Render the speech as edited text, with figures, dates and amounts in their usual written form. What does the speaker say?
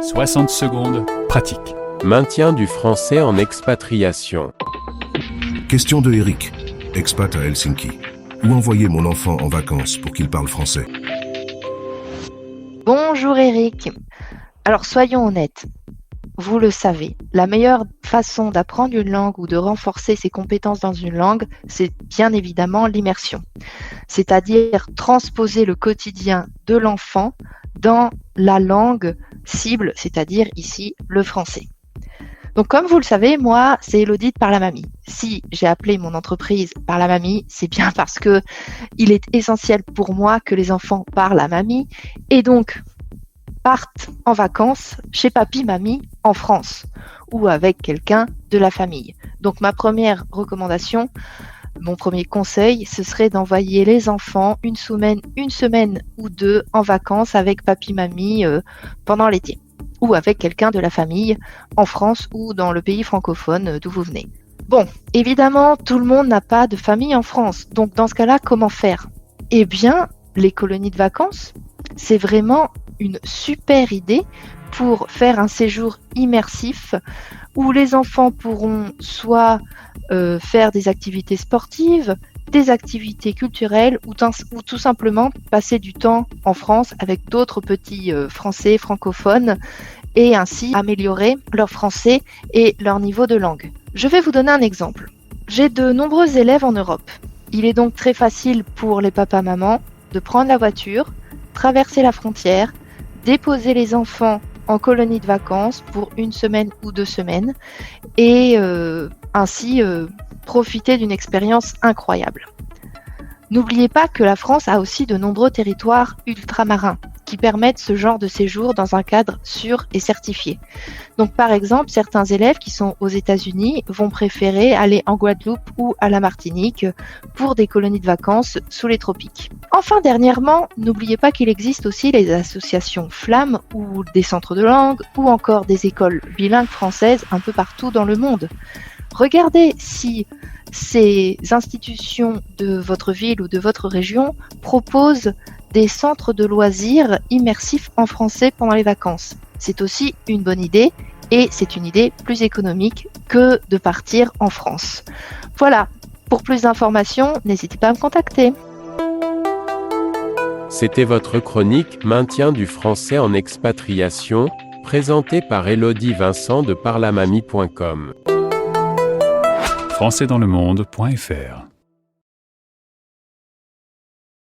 60 secondes, pratique. Maintien du français en expatriation. Question de Eric, expat à Helsinki. Où envoyer mon enfant en vacances pour qu'il parle français? Bonjour Eric. Alors soyons honnêtes, vous le savez, la meilleure façon d'apprendre une langue ou de renforcer ses compétences dans une langue, c'est bien évidemment l'immersion. C'est-à-dire transposer le quotidien de l'enfant dans la langue cible, c'est-à-dire ici le français. Donc comme vous le savez, moi, c'est Elodie de Par la Mamie. Si j'ai appelé mon entreprise Par la Mamie, c'est bien parce que il est essentiel pour moi que les enfants parlent à mamie et donc partent en vacances chez papy, mamie en France ou avec quelqu'un de la famille. Donc ma première recommandation, mon premier conseil, ce serait d'envoyer les enfants une semaine ou deux en vacances avec papy, mamie pendant l'été ou avec quelqu'un de la famille en France ou dans le pays francophone d'où vous venez. Bon, évidemment, tout le monde n'a pas de famille en France. Donc dans ce cas-là, comment faire? Eh bien, les colonies de vacances, c'est vraiment une super idée pour faire un séjour immersif où les enfants pourront soit faire des activités sportives, des activités culturelles ou tout simplement passer du temps en France avec d'autres petits Français francophones et ainsi améliorer leur français et leur niveau de langue. Je vais vous donner un exemple. J'ai de nombreux élèves en Europe. Il est donc très facile pour les papas-mamans de prendre la voiture, traverser la frontière, déposer les enfants en colonie de vacances pour une semaine ou 2 semaines et ainsi profiter d'une expérience incroyable. N'oubliez pas que la France a aussi de nombreux territoires ultramarins qui permettent ce genre de séjour dans un cadre sûr et certifié. Donc par exemple, certains élèves qui sont aux États-Unis vont préférer aller en Guadeloupe ou à la Martinique pour des colonies de vacances sous les tropiques. Enfin, dernièrement, n'oubliez pas qu'il existe aussi les associations Flammes ou des centres de langue ou encore des écoles bilingues françaises un peu partout dans le monde. Regardez si ces institutions de votre ville ou de votre région proposent des centres de loisirs immersifs en français pendant les vacances. C'est aussi une bonne idée et c'est une idée plus économique que de partir en France. Voilà, pour plus d'informations, n'hésitez pas à me contacter. C'était votre chronique Maintien du français en expatriation, présentée par Elodie Vincent de parlamamie.com. françaisdanslemonde.fr